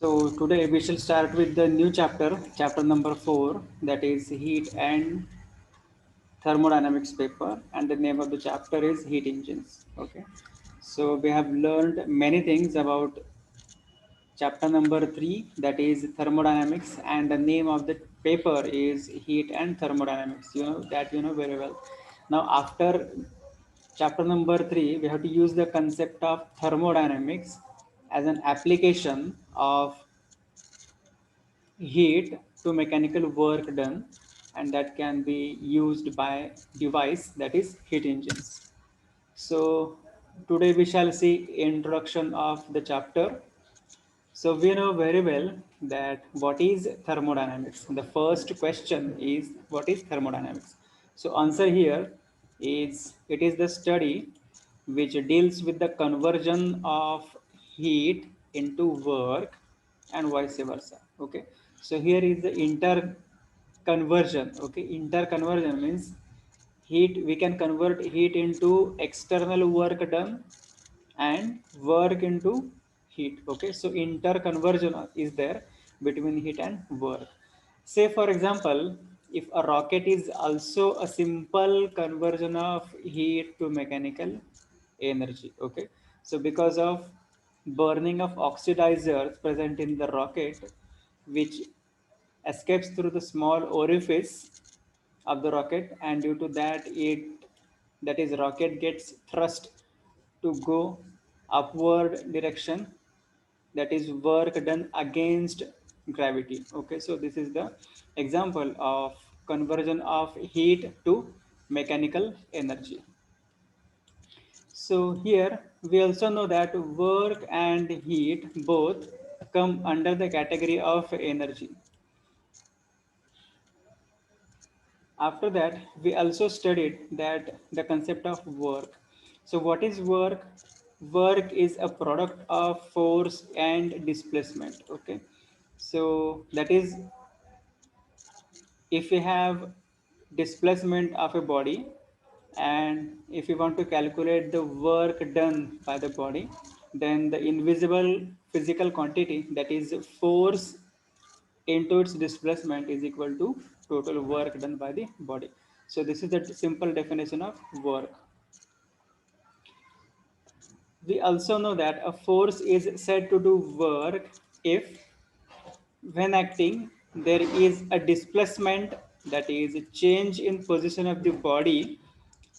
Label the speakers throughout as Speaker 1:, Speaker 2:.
Speaker 1: So today we shall start with the new chapter, chapter number 4, that is heat and thermodynamics paper, and the name of the chapter is heat engines. Okay. So we have learned many things about chapter number 3, that is thermodynamics, and the name of the paper is heat and thermodynamics. You know that you know very well. Now after chapter number 3, we have to use the concept of thermodynamics as an application of heat to mechanical work done, and that can be used by device, that is heat engines. So today we shall see introduction of the chapter. So we know very well that what is thermodynamics. The first question is what is thermodynamics. So answer here is it is the study which deals with the conversion of heat into work and vice versa. Okay. So here is the interconversion. Okay. Interconversion means heat, we can convert heat into external work done and work into heat. Okay, so interconversion is there between heat and work. Say for example, if a rocket is also a simple conversion of heat to mechanical energy. Okay, so because of burning of oxidizers present in the rocket, which escapes through the small orifice of the rocket, and due to that it, that is rocket, gets thrust to go upward direction, that is work done against gravity. Okay, so this is the example of conversion of heat to mechanical energy. So here we also know that work and heat both come under the category of energy. After that, we also studied that the concept of work. So what is work? Work is a product of force and displacement. Okay. So that is, if we have displacement of a body, and if we want to calculate the work done by the body, then the invisible physical quantity, that is force into its displacement, is equal to total work done by the body. So this is the simple definition of work. We also know that a force is said to do work if, when acting, there is a displacement, that is a change in position of the body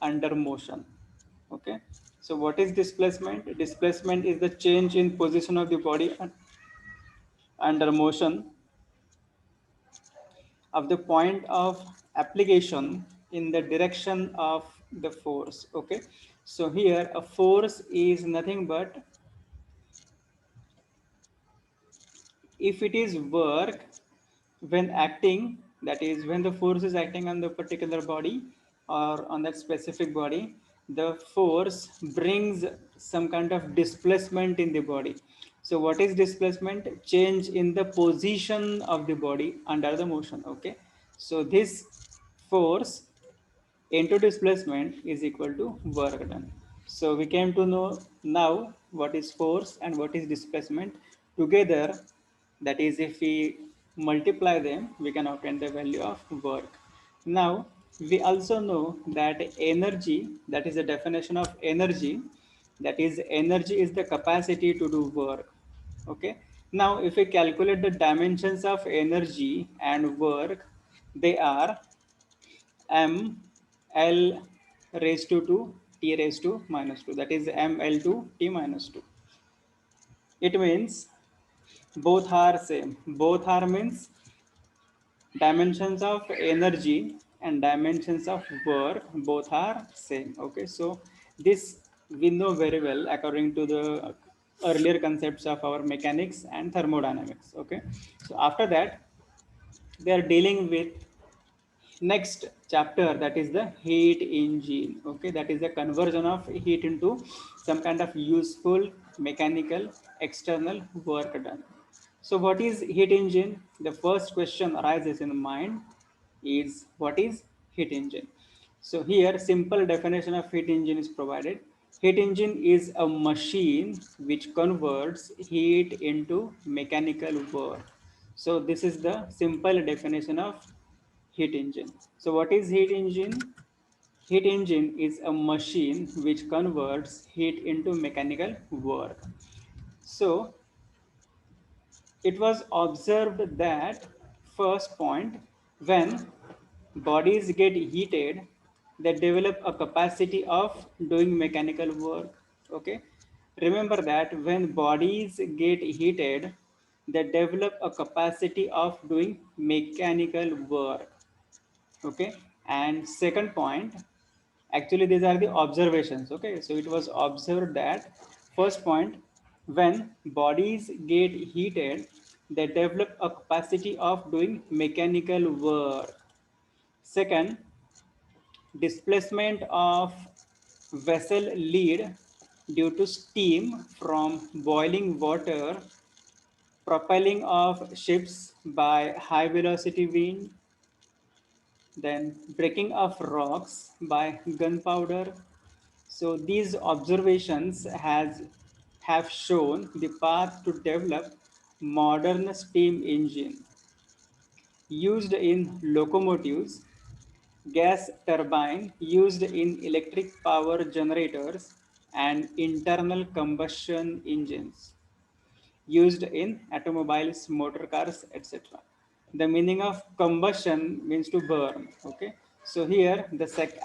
Speaker 1: under motion. Okay, so what is displacement? Displacement is the change in position of the body under motion of the point of application in the direction of the force. Okay, so here a force is nothing but, if it is work when acting, that is when the force is acting on the particular body or on that specific body, the force brings some kind of displacement in the body. So what is displacement? Change in the position of the body under the motion. Okay, so this force into displacement is equal to work done. So we came to know now what is force and what is displacement together. That is, if we multiply them, we can obtain the value of work. Now, we also know that energy, that is the definition of energy, that is energy is the capacity to do work. Okay. Now, if we calculate the dimensions of energy and work, they are m l raised to 2 t raised to minus 2, that is ml to t minus 2. It means both are same. Both are means dimensions of energy and dimensions of work both are same. Okay, so this we know very well according to the earlier concepts of our mechanics and thermodynamics. Okay, so after that they are dealing with next chapter, that is the heat engine. Okay, that is the conversion of heat into some kind of useful mechanical external work done. So what is heat engine? The first question arises in mind is what is heat engine. So here simple definition of heat engine is provided. Heat engine is a machine which converts heat into mechanical work. So this is the simple definition of heat engine. So what is heat engine? Heat engine is a machine which converts heat into mechanical work. So it was observed that first point, when bodies get heated, they develop a capacity of doing mechanical work. Okay, remember that when bodies get heated, they develop a capacity of doing mechanical work. Okay, and second point, actually these are the observations. Okay, so it was observed that first point, when bodies get heated, they develop a capacity of doing mechanical work. Second, displacement of vessel lead due to steam from boiling water, propelling of ships by high velocity wind, then breaking of rocks by gunpowder. So these observations have shown the path to develop modern steam engine used in locomotives, gas turbine used in electric power generators, and internal combustion engines used in automobiles, motor cars, etc. The meaning of combustion means to burn. Okay, so here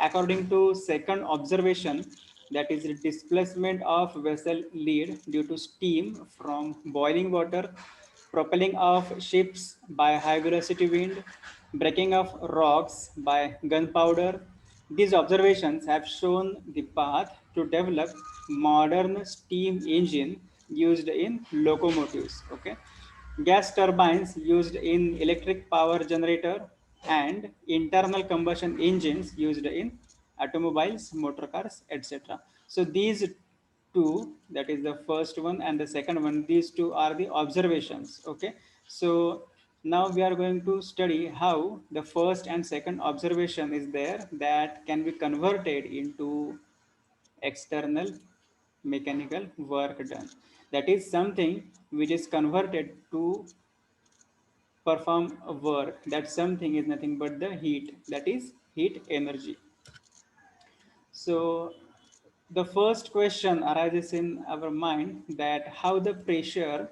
Speaker 1: according to second observation, that is displacement of vessel lead due to steam from boiling water, propelling of ships by high velocity wind, breaking of rocks by gunpowder. These observations have shown the path to develop modern steam engine used in locomotives. Okay, gas turbines used in electric power generator, and internal combustion engines used in automobiles, motor cars, etc. So these two, that is the first one and the second one, these two are the observations. Okay, so now we are going to study how the first and second observation is there that can be converted into external mechanical work done. That is something which is converted to perform a work. That something is nothing but the heat, that is heat energy. So the first question arises in our mind, that how the pressure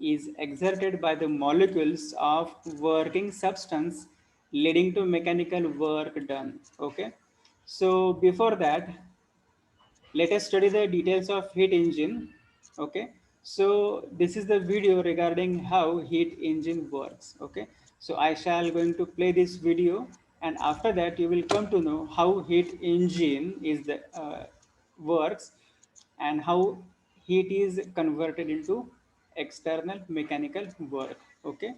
Speaker 1: is exerted by the molecules of working substance leading to mechanical work done. Okay, so before that, let us study the details of heat engine. Okay, so this is the video regarding how heat engine works. Okay, so I shall going to play this video, and after that you will come to know how heat engine is the works, and how heat is converted into external mechanical work. Okay,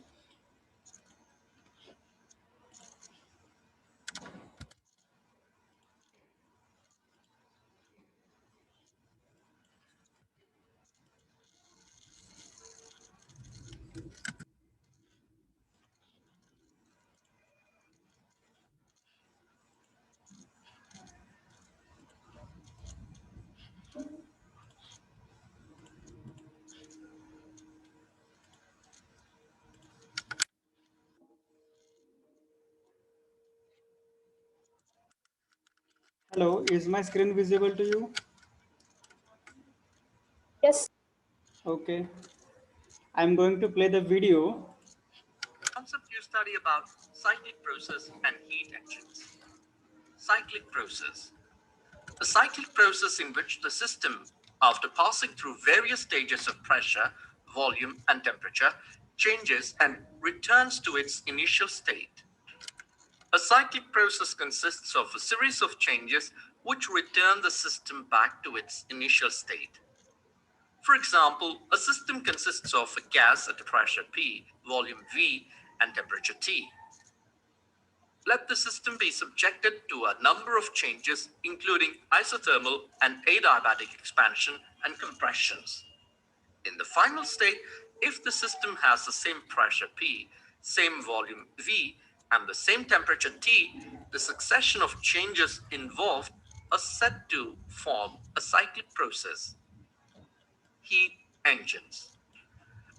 Speaker 1: hello, is my screen visible to you?
Speaker 2: Yes.
Speaker 1: Okay, I'm going to play the video.
Speaker 3: Concept you study about cyclic process and heat engines. Cyclic process. A cyclic process in which the system, after passing through various stages of pressure, volume, and temperature, changes and returns to its initial state. A cyclic process consists of a series of changes which return the system back to its initial state. For example, a system consists of a gas at a pressure P, volume V, and temperature T. Let the system be subjected to a number of changes, including isothermal and adiabatic expansion and compressions. In the final state, if the system has the same pressure P, same volume V, and the same temperature T, the succession of changes involved are said to form a cyclic process. Heat engines.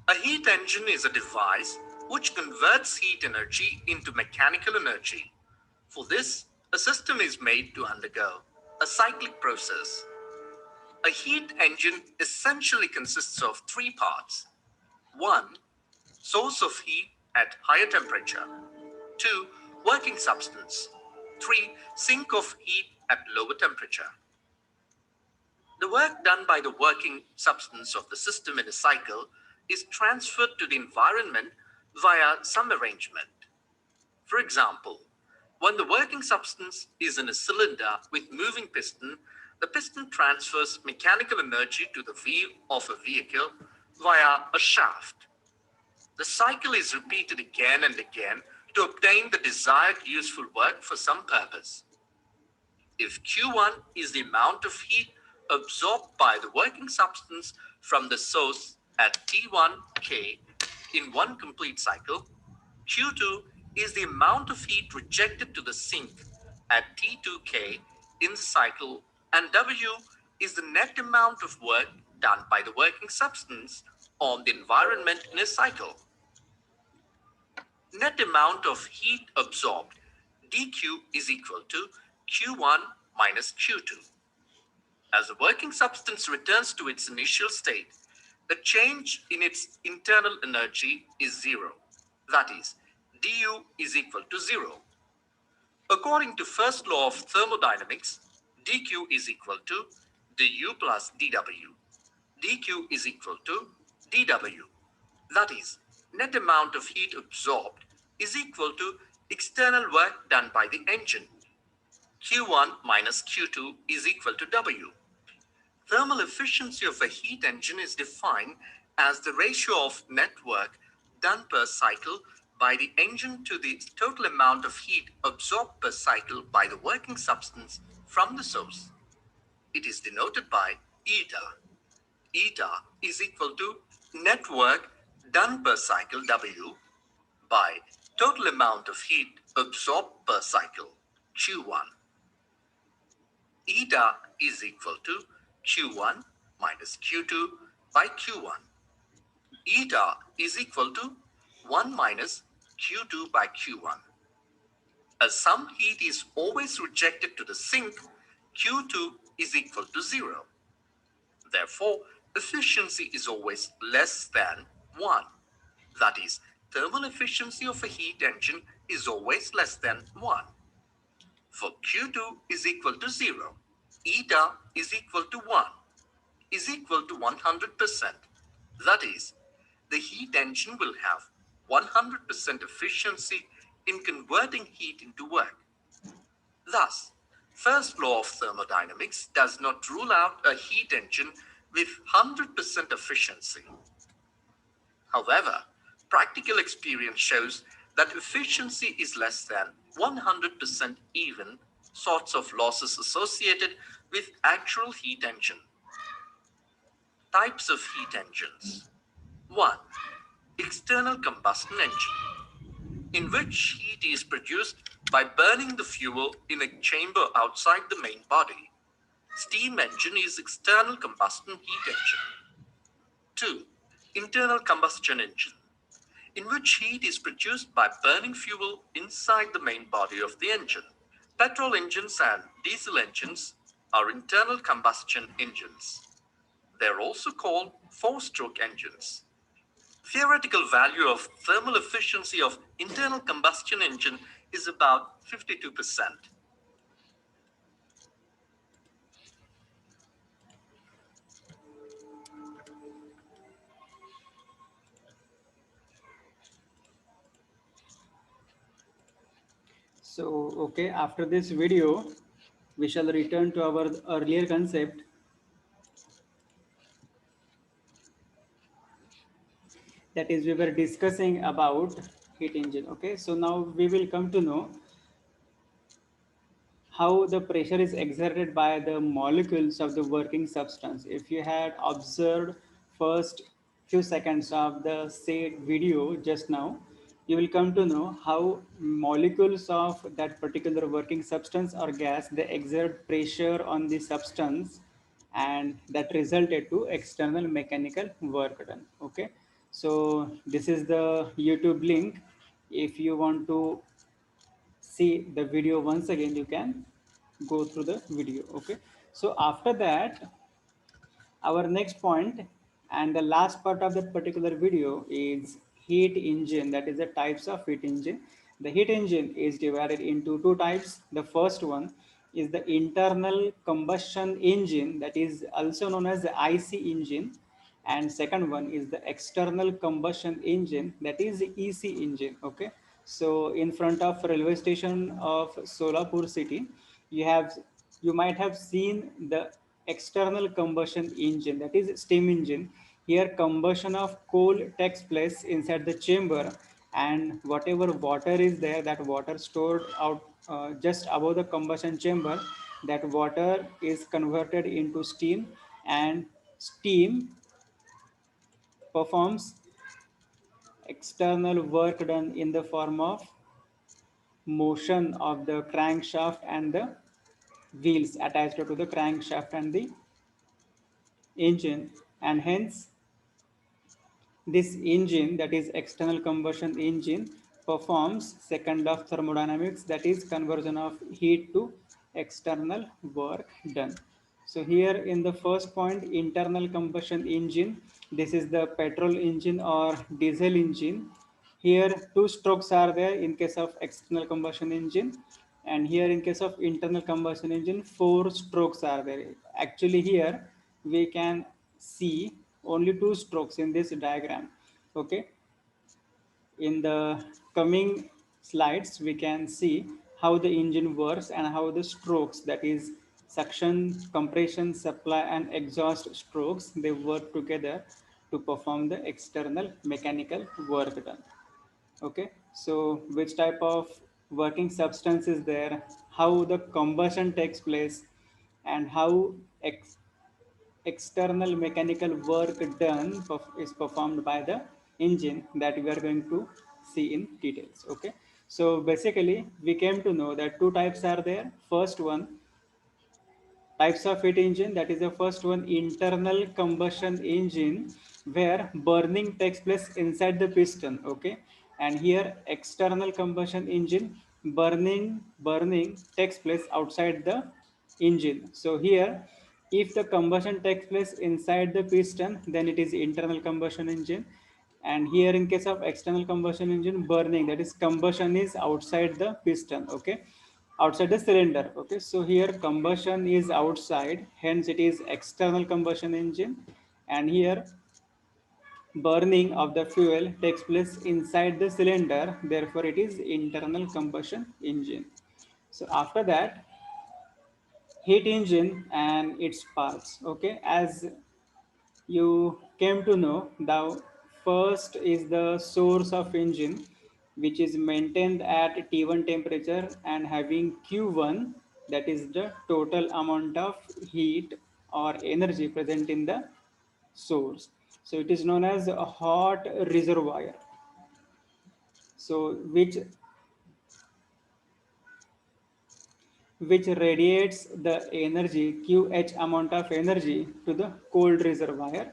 Speaker 3: A heat engine is a device which converts heat energy into mechanical energy. For this, a system is made to undergo a cyclic process. A heat engine essentially consists of three parts. 1. Source of heat at higher temperature. 2. Working substance. 3. Sink of heat at lower temperature. The work done by the working substance of the system in a cycle is transferred to the environment via some arrangement. For example, when the working substance is in a cylinder with moving piston, the piston transfers mechanical energy to the wheel of a vehicle via a shaft. The cycle is repeated again and again to obtain the desired useful work for some purpose. If Q1 is the amount of heat absorbed by the working substance from the source at T1K in one complete cycle, Q2 is the amount of heat rejected to the sink at T2K in the cycle, and W is the net amount of work done by the working substance on the environment in a cycle. Net amount of heat absorbed, dQ, is equal to Q1 minus Q2. As the working substance returns to its initial state, the change in its internal energy is zero. That is, du is equal to zero. According to first law of thermodynamics, dq is equal to du plus dw. dq is equal to dw. That is, net amount of heat absorbed is equal to external work done by the engine. Q1 minus Q2 is equal to W. Thermal efficiency of a heat engine is defined as the ratio of net work done per cycle by the engine to the total amount of heat absorbed per cycle by the working substance from the source. It is denoted by eta. Eta is equal to net work done per cycle W by total amount of heat absorbed per cycle Q1. Eta is equal to Q1 minus Q2 by Q1. Eta is equal to 1 minus Q2 by Q1. As some heat is always rejected to the sink, Q2 is equal to 0. Therefore, efficiency is always less than 1. That is, thermal efficiency of a heat engine is always less than 1. For Q2 is equal to 0, eta is equal to 1, is equal to 100%. That is, the heat engine will have 100% efficiency in converting heat into work. Thus, first law of thermodynamics does not rule out a heat engine with 100% efficiency. However, practical experience shows that efficiency is less than 100% even sorts of losses associated with actual heat engine. Types of heat engines. 1. External combustion engine, in which heat is produced by burning the fuel in a chamber outside the main body. Steam engine is external combustion heat engine. 2. Internal combustion engine, in which heat is produced by burning fuel inside the main body of the engine. Petrol engines and diesel engines are internal combustion engines. They're also called four-stroke engines. Theoretical value of thermal efficiency of internal combustion engine is about 52%.
Speaker 1: So, okay, after this video, we shall return to our earlier concept. That is, we were discussing about heat engine. Okay, so now we will come to know how the pressure is exerted by the molecules of the working substance. If you had observed first few seconds of the said video just now, you will come to know how molecules of that particular working substance or gas, they exert pressure on the substance, and that resulted to external mechanical work done. Okay, so this is the YouTube link. If you want to see the video once again, you can go through the video. Okay, so after that, our next point and the last part of that particular video is heat engine, that is the types of heat engine. The heat engine is divided into two types. The first one is the internal combustion engine, that is also known as the IC engine, and second one is the external combustion engine, that is the EC engine. Okay, so in front of railway station of Solapur city, you have, you might have seen the external combustion engine, that is steam engine. Here combustion of coal takes place inside the chamber, and whatever water is there, that water stored out just above the combustion chamber, that water is converted into steam, and steam performs external work done in the form of motion of the crankshaft and the wheels attached to the crankshaft and the engine, and hence this engine, that is external combustion engine, performs second of thermodynamics, that is conversion of heat to external work done. So here in the first point, internal combustion engine, this is the petrol engine or diesel engine. Here two strokes are there in case of external combustion engine, and here in case of internal combustion engine, four strokes are there. Actually here we can see only two strokes in this diagram. Okay, in the coming slides we can see how the engine works and how the strokes, that is suction, compression, supply and exhaust strokes, they work together to perform the external mechanical work done. Okay, so which type of working substance is there, how the combustion takes place, and how external mechanical work done is performed by the engine, that we are going to see in details. Okay, so basically we came to know that two types are there. First one, types of heat engine, that is the first one, internal combustion engine, where burning takes place inside the piston. Okay, and here external combustion engine, burning takes place outside the engine. So here, if the combustion takes place inside the piston, then it is internal combustion engine, and here in case of external combustion engine, burning, that is combustion is outside the piston. Okay, outside the cylinder. Okay, so here combustion is outside, hence it is external combustion engine, and here burning of the fuel takes place inside the cylinder, therefore it is internal combustion engine. So after that, heat engine and its parts. Okay, as you came to know, the first is the source of engine, which is maintained at T1 temperature and having Q1, that is the total amount of heat or energy present in the source. So it is known as a hot reservoir. So which radiates the energy QH amount of energy to the cold reservoir,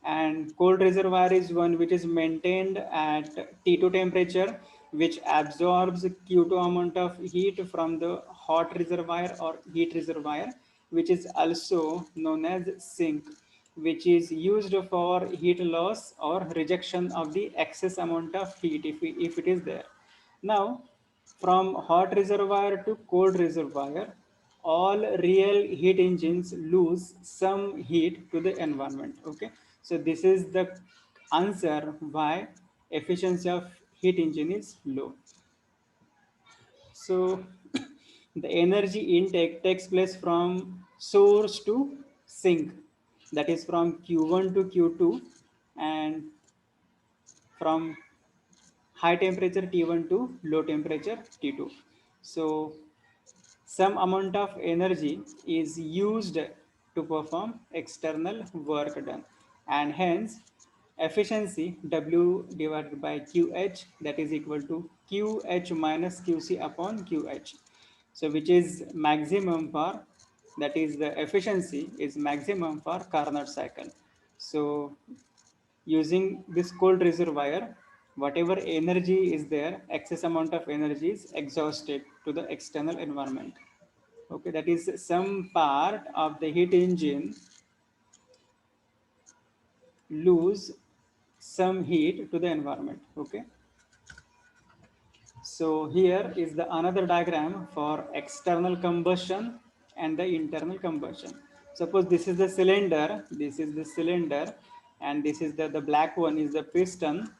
Speaker 1: and cold reservoir is one which is maintained at T2 temperature, which absorbs Q2 amount of heat from the hot reservoir or heat reservoir, which is also known as sink, which is used for heat loss or rejection of the excess amount of heat if it is there. Now, from hot reservoir to cold reservoir, all real heat engines lose some heat to the environment. Okay, so this is the answer why efficiency of heat engine is low. So the energy intake takes place from source to sink, that is from Q1 to Q2, and from high temperature T1 to low temperature T2. So some amount of energy is used to perform external work done, and hence efficiency W divided by QH, that is equal to QH minus QC upon QH. So which is maximum for, that is the efficiency is maximum for Carnot cycle. So using this cold reservoir, whatever energy is there, excess amount of energy is exhausted to the external environment. Okay, that is some part of the heat engine lose some heat to the environment. Okay, so here is the another diagram for external combustion and the internal combustion. Suppose this is the cylinder, this is the cylinder, and this is the black one is the piston,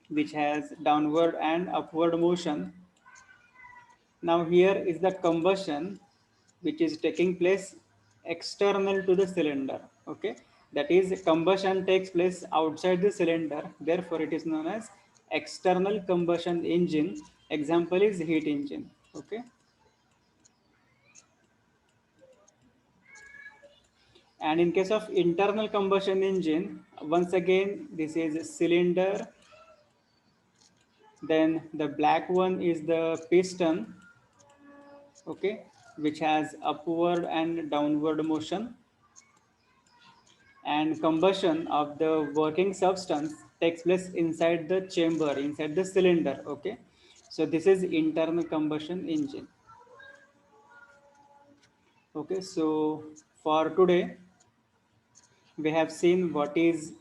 Speaker 1: which has downward and upward motion. Now here is the combustion which is taking place external to the cylinder. Okay, that is combustion takes place outside the cylinder, therefore it is known as external combustion engine. Example is heat engine. Okay, and in case of internal combustion engine, once again this is cylinder, then the black one is the piston, okay, which has upward and downward motion, and combustion of the working substance takes place inside the chamber, inside the cylinder. Okay, so this is internal combustion engine. Okay, so for today we have seen what is